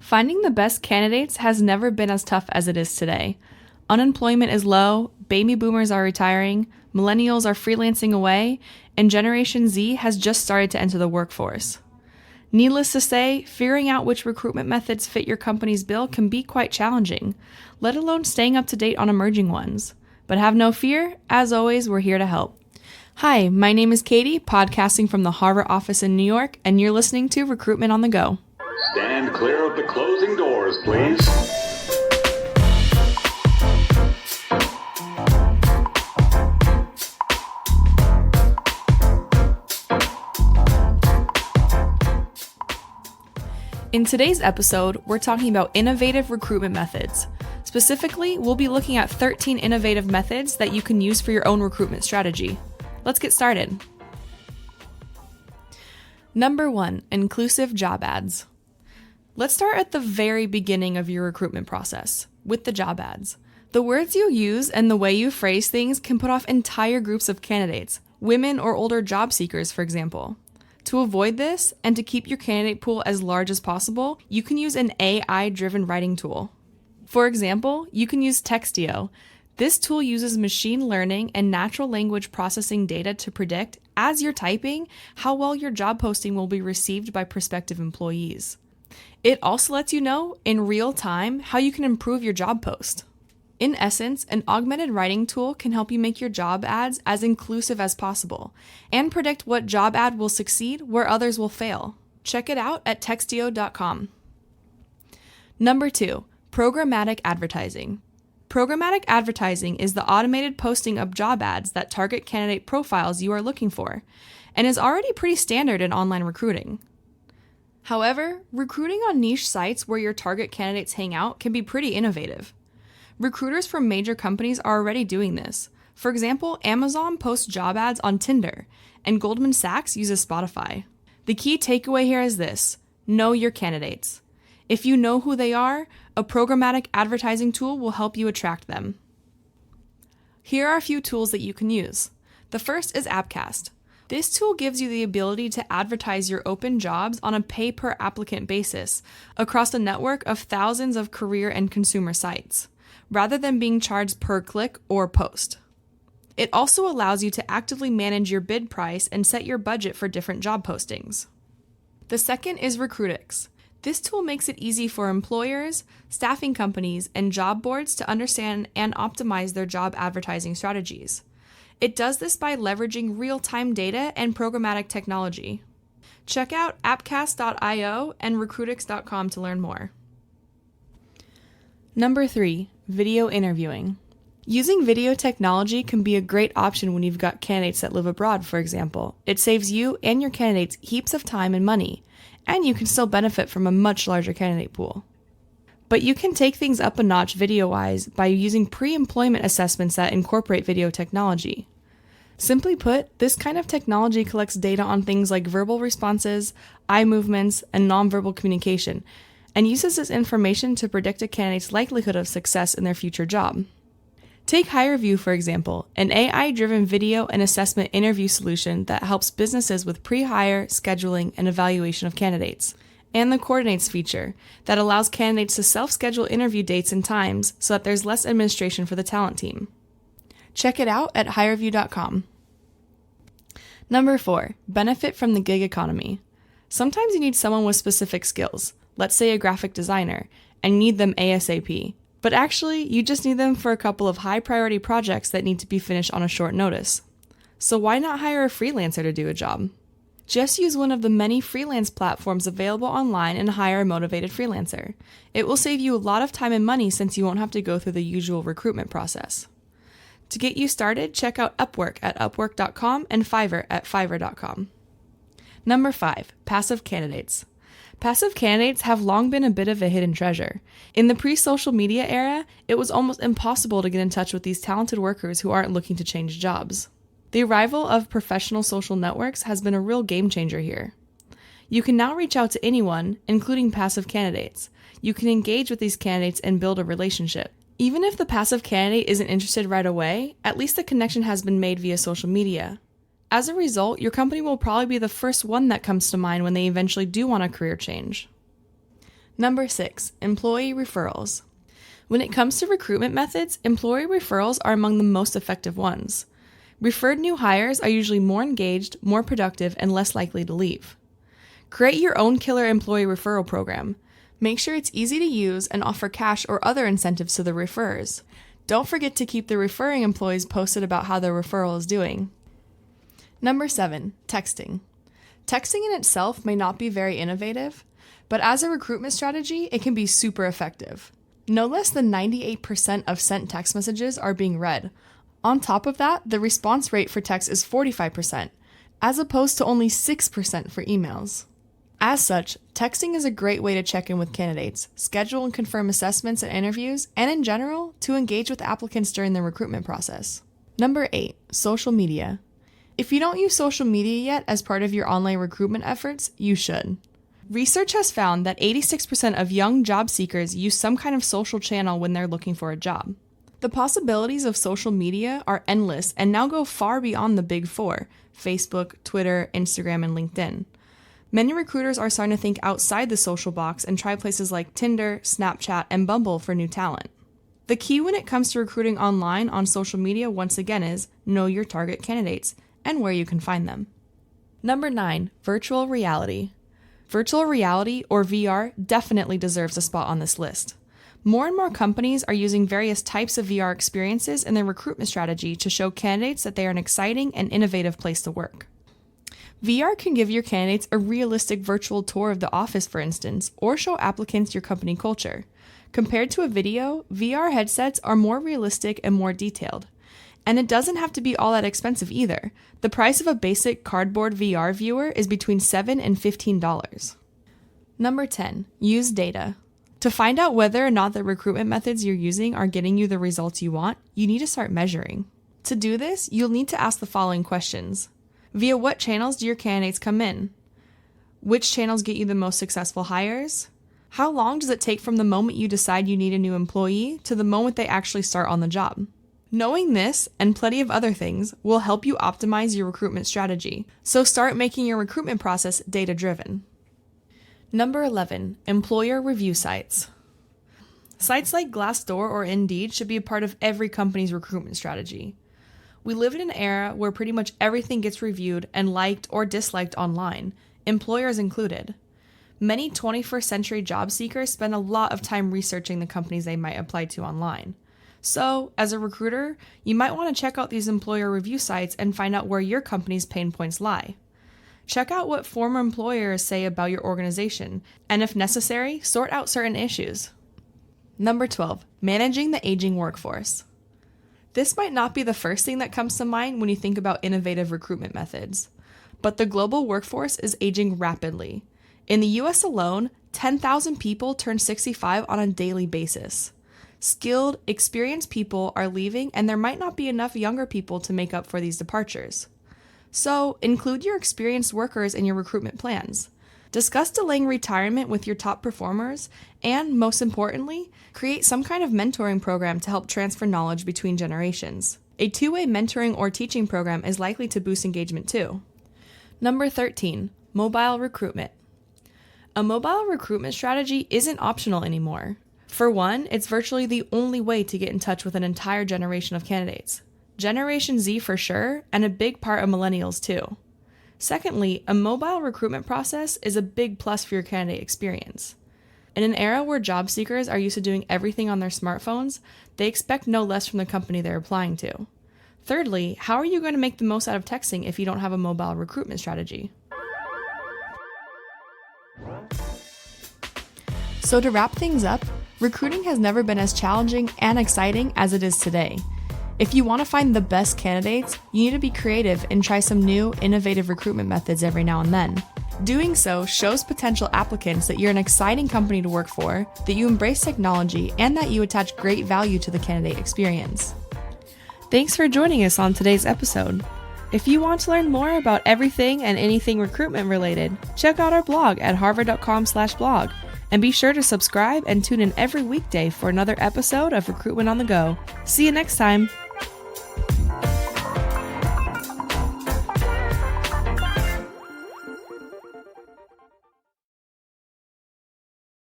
Finding the best candidates has never been as tough as it is today. Unemployment is low, baby boomers are retiring, millennials are freelancing away, and Generation Z has just started to enter the workforce. Needless to say, figuring out which recruitment methods fit your company's bill can be quite challenging, let alone staying up to date on emerging ones. But have no fear, as always, we're here to help. Hi, my name is Katie, podcasting from the Harvard office in New York, and you're listening to Recruitment on the Go. Stand clear of the closing doors, please. In today's episode, we're talking about innovative recruitment methods. Specifically, we'll be looking at 13 innovative methods that you can use for your own recruitment strategy. Let's get started. Number 1, inclusive job ads. Let's start at the very beginning of your recruitment process, with the job ads. The words you use and the way you phrase things can put off entire groups of candidates, women or older job seekers, for example. To avoid this, and to keep your candidate pool as large as possible, you can use an AI-driven writing tool. For example, you can use Textio. This tool uses machine learning and natural language processing data to predict, as you're typing, how well your job posting will be received by prospective employees. It also lets you know, in real time, how you can improve your job post. In essence, an augmented writing tool can help you make your job ads as inclusive as possible and predict what job ad will succeed where others will fail. Check it out at textio.com. Number 2, programmatic advertising. Programmatic advertising is the automated posting of job ads that target candidate profiles you are looking for, and is already pretty standard in online recruiting. However, recruiting on niche sites where your target candidates hang out can be pretty innovative. Recruiters from major companies are already doing this. For example, Amazon posts job ads on Tinder, and Goldman Sachs uses Spotify. The key takeaway here is this: know your candidates. If you know who they are, a programmatic advertising tool will help you attract them. Here are a few tools that you can use. The first is Appcast. This tool gives you the ability to advertise your open jobs on a pay-per-applicant basis across a network of thousands of career and consumer sites, rather than being charged per click or post. It also allows you to actively manage your bid price and set your budget for different job postings. The second is Recruitix. This tool makes it easy for employers, staffing companies, and job boards to understand and optimize their job advertising strategies. It does this by leveraging real-time data and programmatic technology. Check out appcast.io and recruitix.com to learn more. Number 3, video interviewing. Using video technology can be a great option when you've got candidates that live abroad, for example. It saves you and your candidates heaps of time and money, and you can still benefit from a much larger candidate pool. But you can take things up a notch video-wise by using pre-employment assessments that incorporate video technology. Simply put, this kind of technology collects data on things like verbal responses, eye movements, and nonverbal communication, and uses this information to predict a candidate's likelihood of success in their future job. Take HireVue, for example, an AI-driven video and assessment interview solution that helps businesses with pre-hire, scheduling, and evaluation of candidates, and the Coordinates feature that allows candidates to self-schedule interview dates and times so that there's less administration for the talent team. Check it out at HireVue.com. Number 4, benefit from the gig economy. Sometimes you need someone with specific skills, let's say a graphic designer, and you need them ASAP. But actually, you just need them for a couple of high-priority projects that need to be finished on a short notice. So why not hire a freelancer to do a job? Just use one of the many freelance platforms available online and hire a motivated freelancer. It will save you a lot of time and money since you won't have to go through the usual recruitment process. To get you started, check out Upwork at upwork.com and Fiverr at fiverr.com. Number 5, passive candidates. Passive candidates have long been a bit of a hidden treasure. In the pre-social media era, it was almost impossible to get in touch with these talented workers who aren't looking to change jobs. The arrival of professional social networks has been a real game changer here. You can now reach out to anyone, including passive candidates. You can engage with these candidates and build a relationship. Even if the passive candidate isn't interested right away, at least the connection has been made via social media. As a result, your company will probably be the first one that comes to mind when they eventually do want a career change. Number 6, employee referrals. When it comes to recruitment methods, employee referrals are among the most effective ones. Referred new hires are usually more engaged, more productive, and less likely to leave. Create your own killer employee referral program. Make sure it's easy to use and offer cash or other incentives to the referrers. Don't forget to keep the referring employees posted about how their referral is doing. Number 7, texting. Texting in itself may not be very innovative, but as a recruitment strategy, it can be super effective. No less than 98% of sent text messages are being read. On top of that, the response rate for text is 45%, as opposed to only 6% for emails. As such, texting is a great way to check in with candidates, schedule and confirm assessments and interviews, and in general, to engage with applicants during the recruitment process. Number 8, social media. If you don't use social media yet as part of your online recruitment efforts, you should. Research has found that 86% of young job seekers use some kind of social channel when they're looking for a job. The possibilities of social media are endless and now go far beyond the big four: Facebook, Twitter, Instagram, and LinkedIn. Many recruiters are starting to think outside the social box and try places like Tinder, Snapchat, and Bumble for new talent. The key when it comes to recruiting online on social media, once again, is know your target candidates and where you can find them. Number 9, virtual reality. Virtual reality, or VR, definitely deserves a spot on this list. More and more companies are using various types of VR experiences in their recruitment strategy to show candidates that they are an exciting and innovative place to work. VR can give your candidates a realistic virtual tour of the office, for instance, or show applicants your company culture. Compared to a video, VR headsets are more realistic and more detailed. And it doesn't have to be all that expensive either. The price of a basic cardboard VR viewer is between $7 and $15. Number 10, use data. To find out whether or not the recruitment methods you're using are getting you the results you want, you need to start measuring. To do this, you'll need to ask the following questions. Via what channels do your candidates come in? Which channels get you the most successful hires? How long does it take from the moment you decide you need a new employee to the moment they actually start on the job? Knowing this, and plenty of other things, will help you optimize your recruitment strategy. So start making your recruitment process data-driven. Number 11, employer review sites. Sites like Glassdoor or Indeed should be a part of every company's recruitment strategy. We live in an era where pretty much everything gets reviewed and liked or disliked online, employers included. Many 21st century job seekers spend a lot of time researching the companies they might apply to online. So, as a recruiter, you might want to check out these employer review sites and find out where your company's pain points lie. Check out what former employers say about your organization, and if necessary, sort out certain issues. Number 12, managing the aging workforce. This might not be the first thing that comes to mind when you think about innovative recruitment methods, but the global workforce is aging rapidly. In the US alone, 10,000 people turn 65 on a daily basis. Skilled, experienced people are leaving, and there might not be enough younger people to make up for these departures. So, include your experienced workers in your recruitment plans. Discuss delaying retirement with your top performers, and, most importantly, create some kind of mentoring program to help transfer knowledge between generations. A two-way mentoring or teaching program is likely to boost engagement too. Number 13, mobile recruitment. A mobile recruitment strategy isn't optional anymore. For one, it's virtually the only way to get in touch with an entire generation of candidates. Generation Z for sure, and a big part of millennials too. Secondly, a mobile recruitment process is a big plus for your candidate experience. In an era where job seekers are used to doing everything on their smartphones, they expect no less from the company they're applying to. Thirdly, how are you going to make the most out of texting if you don't have a mobile recruitment strategy? So to wrap things up, recruiting has never been as challenging and exciting as it is today. If you want to find the best candidates, you need to be creative and try some new, innovative recruitment methods every now and then. Doing so shows potential applicants that you're an exciting company to work for, that you embrace technology, and that you attach great value to the candidate experience. Thanks for joining us on today's episode. If you want to learn more about everything and anything recruitment related, check out our blog at harvard.com/blog. And be sure to subscribe and tune in every weekday for another episode of Recruitment on the Go. See you next time.